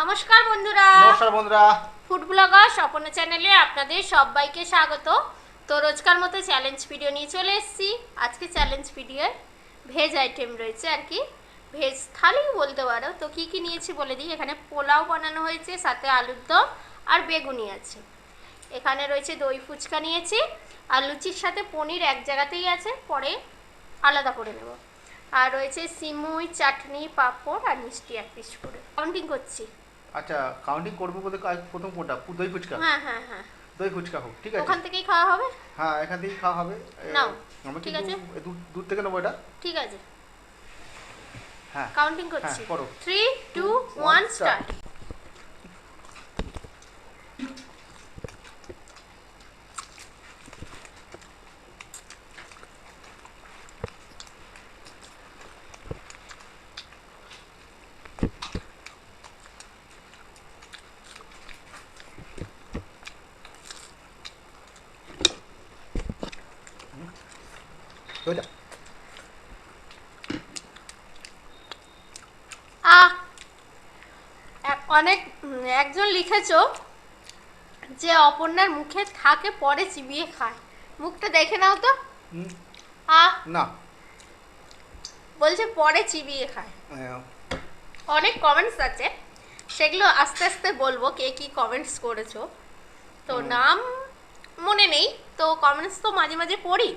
নমস্কার বন্ধুরা, নমস্কার বন্ধুরা, ফুড ব্লগার স্বপ্ন চ্যানেলে আপনাদের সবাইকে স্বাগত। তো রোজকার মতো চ্যালেঞ্জ ভিডিও নিয়ে চলে এসেছি। আজকে চ্যালেঞ্জ ভিডিওর ভেজ আইটেম রয়েছে, আর কি ভেজ থালি বলতে পারো। তো কি কি নিয়েছি বলে দিই। এখানে পোলাও বানানো হয়েছে, সাথে আলুর দম আর বেগুনি আছে। এখানে রয়েছে দই ফুচকা নিয়েছি, আর লুচির সাথে পনির এক জায়গাতেই আছে, পরে আলাদা করে নেব। আর রয়েছে সিমুই, চাটনি, পাঁপড় আর মিষ্টি এক পিস করে। কাউন্টিং করছি। আচ্ছা কাউন্টিং করবো বলতে প্রথম কোনটা? দই ফুচকা। হ্যাঁ হ্যাঁ হ্যাঁ, দই ফুচকা হোক, ঠিক আছে। ওখান থেকেই খাওয়া হবে। হ্যাঁ এখান থেকেই খাওয়া হবে। নাও, আমরা ঠিক কিন্তু আছে। দূর থেকে নেবো এটা। ঠিক আছে, হ্যাঁ কাউন্টিং করছি। করো। 3 2 1 স্টার্ট। দইটা অনেক একজন লিখেছো যে অপর্ণার মুখে থাকে পরে চিবিয়ে খায়। মুখটা দেখে নাও তো। না বলছে পরে চিবিয়ে খায়। অনেক কমেন্টস আছে, সেগুলো আস্তে আস্তে বলবো কে কি কমেন্টস করেছো। তো নাম মনে নেই, তো কমেন্টস তো মাঝে মাঝে পড়ি,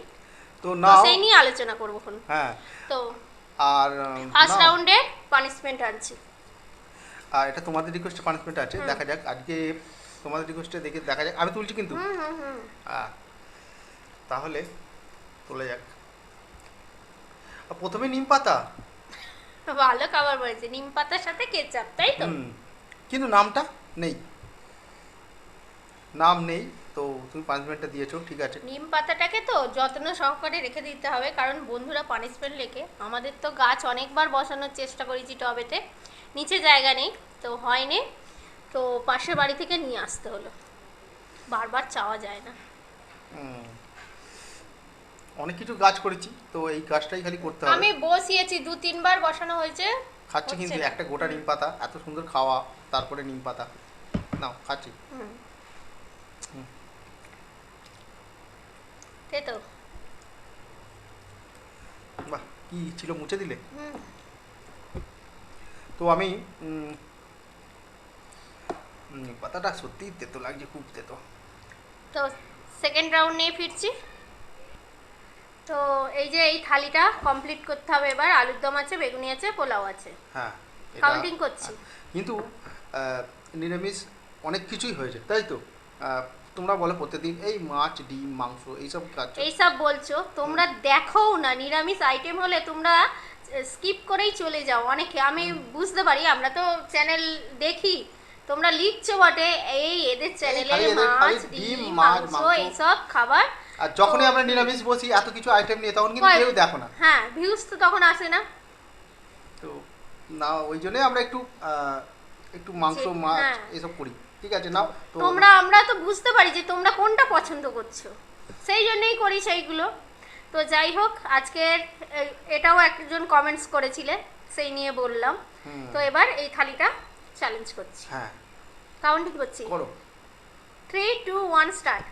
তো তো নাও। সেই নিয়ে আলোচনা করবো এখন। হ্যাঁ তো আর ফার্স্ট নাও। রাউন্ডে পানিশমেন্ট আনছি। আর এটা তোমাদের রিকোয়েস্টে পানিশমেন্ট আছে, দেখা যাক আজকে তোমাদের রিকোয়েস্টে দেখে দেখা যাক। আমি তুলছি কিন্তু। তাহলে তোলা যাক। প্রথমে নিম পাতা। ভালো খাবার বলেছে, নিম পাতার সাথে কেচাপ, তাই তো। কিন্তু নামটা নেই, নাম নেই। তো তুমি পানিশমেন্টটা দিয়েছো, ঠিক আছে। নিম পাতাটাকে তো যত্ন সহকারে রেখে দিতে হবে, কারণ বন্ধুরা পানিশমেন্ট লেখে। আমাদের তো গাছ অনেকবার বসানোর চেষ্টা করেছি টবেতে, নিচে জায়গা নেই, তো হয়নি। তো পাশের বাড়ি থেকে নিয়ে আসতে হলো, বারবার চাওয়া যায় না। অনেক কিছু গাছ করেছি, তো এই গাছটাই খালি করতে হবে। আমি বসিয়েছি, 2-3 বার বসানো হয়েছে, খাচ্ছি কিন্তু একটা গোটা নিম পাতা, এত সুন্দর খাওয়া, তারপরে নিম পাতা নাও খাচ্ছি। তাই তো। বাহ, কি ছিল মুছে দিলে। তো আমি নিম পাতাটা সত্যিই তেতো লাগছে, খুব তেতো। তো সেকেন্ড রাউন্ড নিয়ে ফিরছি। তো এই যে এই থালিটা কমপ্লিট করতে হবে এবার। আলুর দম আছে, বেগুনি আছে, পোলাও আছে। হ্যাঁ কাউন্টিং করছি। কিন্তু নিরামিষ অনেক কিছুই হয়েছে, তাই তো। তোমরা বলো প্রত্যেকদিন এই মাছ, ডিম, মাংস এইসব খাচ্ছ। এইসব বলছো, তোমরা দেখো না। নিরামিষ আইটেম হলে তোমরা স্কিপ করেই চলে যাও অনেকে, আমি বুঝতে পারি। আমরা তো চ্যানেল দেখি, তোমরা লিখছো বটে এই এদের চ্যানেলে মাছ, ডিম, মাংস এইসব খাবার। আর যখনই আমরা নিরামিষ বসি এত কিছু আইটেম নিয়ে, তখন কিন্তু কেউ দেখো না। হ্যাঁ, ভিউজ তো তখন আসে না। তো না, ওই জন্যই আমরা একটু একটু মাংস, মাছ এসব করি, ঠিক আছে। নাও তো আমরা তো বুঝতে পারি যে তোমরা কোনটা পছন্দ করছো, সেই জন্যই করি সেইগুলো। তো যাই হোক, আজকের এটাও একজন কমেন্টস করেছিলেন, সেই নিয়ে বললাম। তো এবার এই থালিটা চ্যালেঞ্জ করছি। হ্যাঁ কাউন্টিং করছি। করো। 3 2 1 স্টার্ট।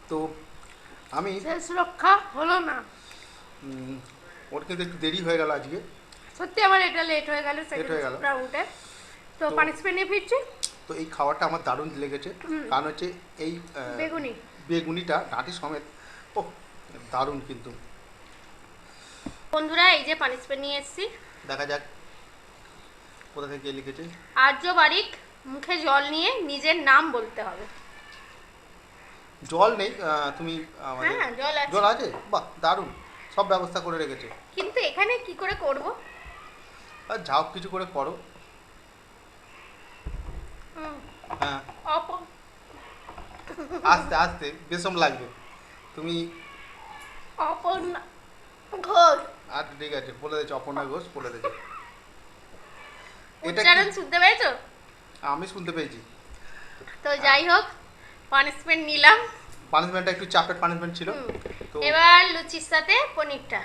তো আমি শেষ রক্ষা হলো না। ওর কিন্তু একটু দেরি হয়ে গেল আজকে। সত্যি আমার এটা লেট হয়ে গেল হয়ে সেকেন্ড গেল। রাউন্ডে। তো তো- পানিশমেন্ট নিয়ে ফিরছি। তো এই খাবারটা আমার দারুণ লেগেছে, কারণ হচ্ছে এই বেগুনি বেগুনিটা ডাঁটি সমেত, ও দারুণ কিন্তু। বন্ধুরা এই যে পানিশমেন্ট নিয়ে এসেছি। দেখা যাক কোথা থেকে লিখেছে। আর্য বারিক, মুখে জল নিয়ে নিজের নাম বলতে হবে। জল নেই, তুমি আমাদের হ্যাঁ জল আছে, জল আছে, বাহ দারুণ, সব ব্যবস্থা করে রেখেছে। কিন্তু এখানে কি করে করব? আর যাও কিছু করে করো। হ্যাঁ আস্তে আস্তে বেশম লাগবে তুমি। অপর্ণা ঘোষ, আচ্ছা ঠিক আছে, বলে দিয়েছে অপর্ণা ঘোষ, বলে দিয়েছে। এটা উচ্চারণ কি? শুনতে পেয়েছো? আমি শুনতে পেয়েছি। তো যাই হোক, পানিশমেন্ট নিলাম। পানিশমেন্টটা একটু চাপের পানিশমেন্ট ছিল। তো এবার লুচির সাথে পনিরটা,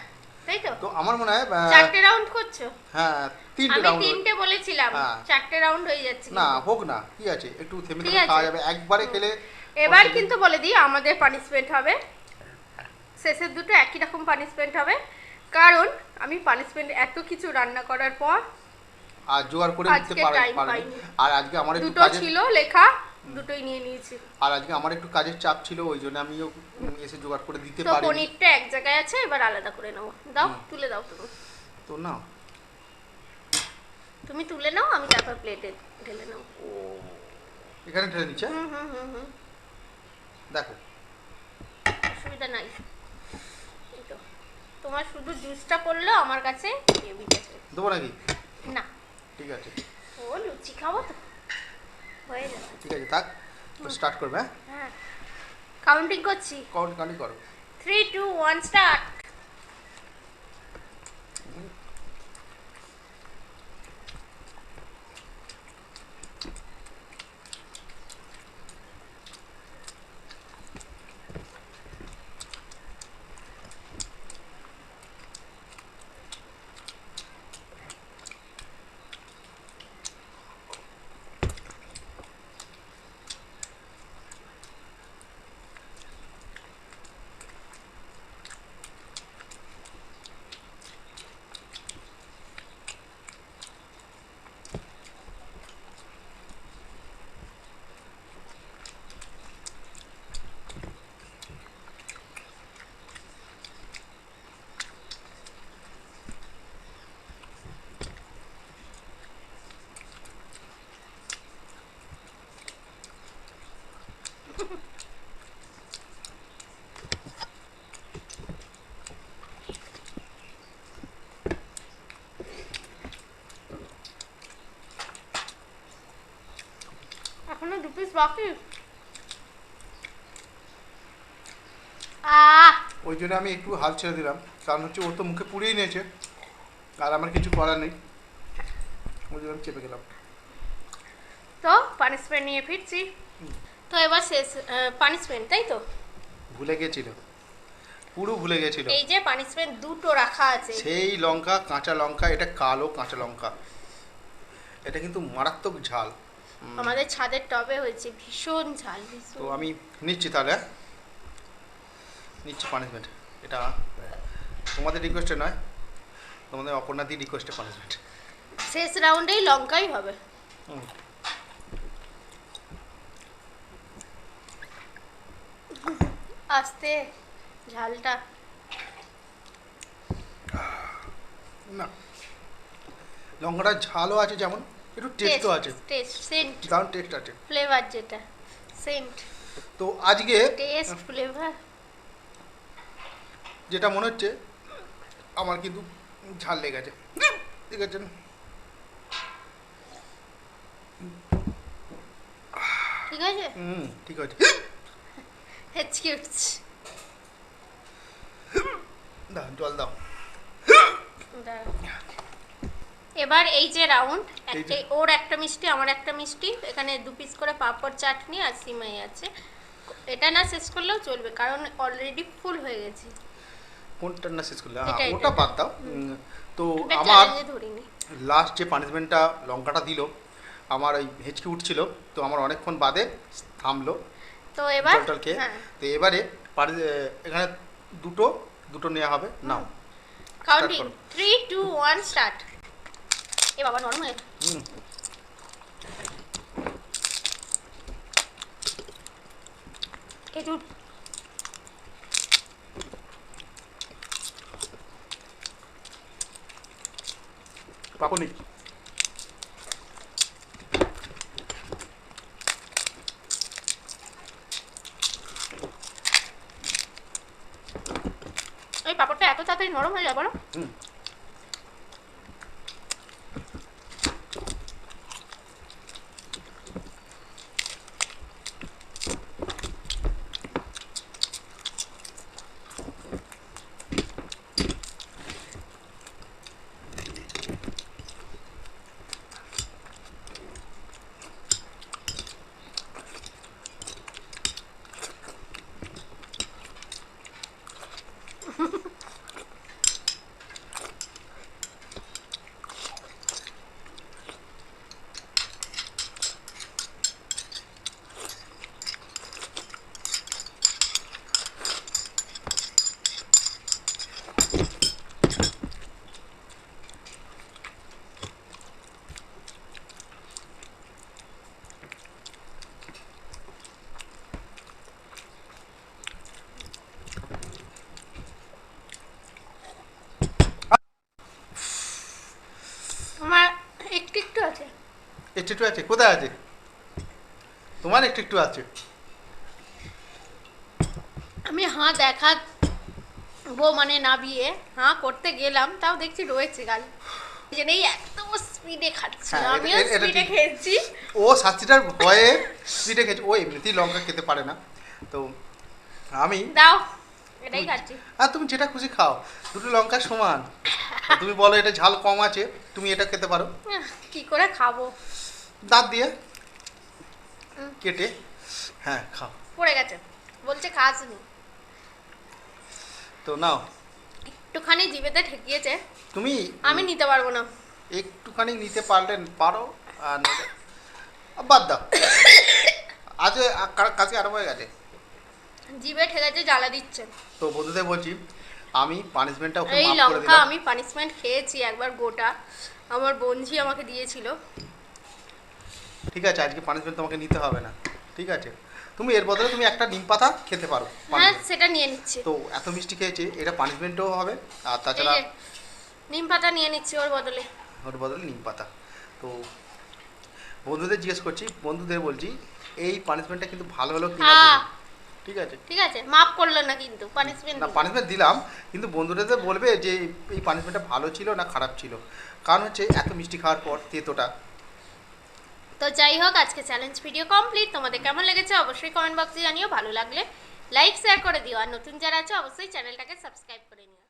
তাই তো? তো আমার মনে হয় চারটে রাউন্ড করছো? হ্যাঁ 3টে আমি রাউন্ড। 3টে বলেছিলাম, হ্যাঁ। 4টে রাউন্ড হয়ে যাচ্ছে না কিন্তু। হোক না, কি আছে, একটু থেমে ঠিক থেমে আছে। খাওয়া যাবে, একবারে খেলে। এবার কিন্তু বলে দিই আমাদের পানিশমেন্ট হবে, শেষের দুটো একই রকম পানিশমেন্ট হবে, কারণ আমি পানিশমেন্ট এত কিছু রান্না করার পর আর জোগাড় করে আজকে দিতে time পারিনি। পাইনি। আর আজকে আমার একটু দুটো কাজের, ছিল লেখা, দুটোই নিয়ে নিয়েছি। আর আজকে আমার একটু কাজের চাপ ছিল, ওই জন্য আমিও এসে জোগাড় করে দিতে তো পারিনি। পনিরটা এক জায়গায় আছে, এবার আলাদা করে নেবো। দাও, তুলে দাও তুমি। তো না, তুমি তুলে নাও, আমি তারপর প্লেটে ঢেলে নেবো। ও এখানে ঢেলে নিচ্ছে, হুম, দেখো। অসুবিধা নাই। এই তো, তোমার শুধু জুসটা পড়লো, আমার কাছে গ্রেভিটা আছে। দেবো নাকি? না, ঠিক আছে ও লুচি খাবো তো, হয়ে যাবে। ঠিক আছে, থাক, স্টার্ট করবে। হ্যাঁ হ্যাঁ, কাউন্টিং করছি। কাউন্ট করো। 3 2 1 স্টার্ট। এখনো 2 পিস বাকি। ওই জন্য আমি একটু হাল ছেড়ে দিলাম, কারণ হচ্ছে ও তো মুখে পুড়িয়ে নিয়েছে, আর আমার কিছু করার নেই, ওই জন্য আমি চেপে গেলাম। তো পানিশমেন্ট নিয়ে ফিরছি। তো এবার শেষ পানিশমেন্ট, তাই তো? ভুলে গেছিল, পুরো ভুলে গেছিল। এই যে পানিশমেন্ট দুটো রাখা আছে। সেই লঙ্কা, কাঁচা লঙ্কা, এটা কালো কাঁচা লঙ্কা, এটা কিন্তু মারাত্মক ঝাল। আমাদের ছাদের টবে হয়েছে, ভীষণ ঝাল, তো ভীষণ। আমি নিচ্ছি তাহলে, নিচ্ছি পানিশমেন্ট। এটা তোমাদের রিকোয়েস্টে নয়, তোমাদের অপর্ণাদি রিকোয়েস্টে পানিশমেন্ট। শেষ রাউন্ডেই লঙ্কাই হবে। আস্তে, ঝালটা না, লঙ্কাটা ঝালও আছে, যেমন একটু টেস্টও আছে, টেস্ট, সেন্ট, দারুণ টেস্ট আছে। ফ্লেভার যেটা সেন্ট, তো আজকে টেস্ট, ফ্লেভার। যেটা মনে হচ্ছে আমার কিন্তু ঝাল লেগেছে, ঠিক আছে। ঠিক আছে, ঠিক আছে। এক্সকিউজ। দাও জল দাও। এবার এই যে রাউন্ড, এই যে- ওর একটা মিষ্টি, আমার একটা মিষ্টি, এখানে 2 পিস করে পাঁপড়, চাটনি আর সিমাই আছে। এটা না শেষ করলেও চলবে, কারণ অলরেডি ফুল হয়ে গেছে। কোনটা না শেষ করলে? এটা, ওটা এটা। বাদ দাও। তো এটা আমার চ্যালেঞ্জে ধরিনি। লাস্ট যে পানিশমেন্টটা লঙ্কাটা দিল, আমার ওই হেঁচকি উঠছিল, তো আমার অনেকক্ষণ বাদে থামলো। তো এবার জল টল খেয়ে হ্যাঁ তো এবারে এখানে দুটো দুটো নেওয়া হবে নাও কাউন্টিং করো। 3 2 1 স্টার্ট এ বাবা নরম হয়ে গেছে। হুম খেজুর পাকুনি এই পাপড়টা এত তাড়াতাড়ি নরম হয়ে যায় বলো হুম আমার একটু একটু আছে একটু একটু আছে কোথায় আছে তোমার একটু একটু আছে আমি দেখাবো মানে নাবিয়ে করতে গেলাম তাও দেখছি রয়েছে গাল এই জন্যই এত স্পিডে খাচ্ছি হ্যাঁ, আমিও এটা স্পিডে ঠিক। খেয়েছি ও শাস্তিটার ভয়ে স্পিডে খেয়েছে ও এমনিতেই লঙ্কা খেতে পারে না তো আমি দাও এটাই খাচ্ছি আর তুমি যেটা খুশি খাও দুটো লঙ্কা সমান আর তুমি বলো এটা ঝাল কম আছে তুমি এটা খেতে পারো কি করে খাবো দাঁত দিয়ে হুম। কেটে হ্যাঁ খাও পড়ে গেছে বলছে খাসনি তো নাও একটুখানি জিভেতে ঠেকিয়েছে তুমি আমি নিতে পারবো না একটুখানি নিতে পারলে পারো আর নইলে বাদ দাও আজ কাছে আরম্ভ হয়ে গেছে জিভে ঠেকেছে জ্বালা দিচ্ছে তো বন্ধুদের বলছি আমি পানিশমেন্টটা ওকে এই মাফ করে লঙ্কা দিলাম আমি পানিশমেন্ট খেয়েছি একবার গোটা আমার বন্ধু আমাকে দিয়েছিল ঠিক আছে আজকে পানিশমেন্ট তোমাকে নিতে হবে না ঠিক আছে তুমি এর বদলে তুমি একটা নিম পাতা খেতে পারো হ্যাঁ punishment। সেটা নিয়ে নিচ্ছি তো এত মিষ্টি খেয়েছে এটা পানিশমেন্টও হবে আর এই তাছাড়া যে নিম পাতা নিয়ে নিচ্ছি ওর বদলে ওর বদলে নিম পাতা তো বন্ধুদের জিজ্ঞেস করছি বন্ধুদের বলছি এই পানিশমেন্টটা কিন্তু ভালো হলো কিনা হ্যাঁ। বলুন। ঠিক আছে ঠিক আছে মাফ করলো না কিন্তু পানিশমেন্ট না পানিশমেন্ট দিলাম কিন্তু বন্ধুদের বলবে যে এই পানিশমেন্টটা ভালো ছিল না খারাপ ছিল কারণ হচ্ছে এত মিষ্টি খাওয়ার পর তেতোটা তো যাই হোক আজকে চ্যালেঞ্জ ভিডিও কমপ্লিট তোমাদের কেমন লেগেছে অবশ্যই কমেন্ট বক্সে জানিও ভালো লাগলে লাইক শেয়ার করে দিও আর নতুন যারা আছে অবশ্যই চ্যানেলটাকে সাবস্ক্রাইব করে নিও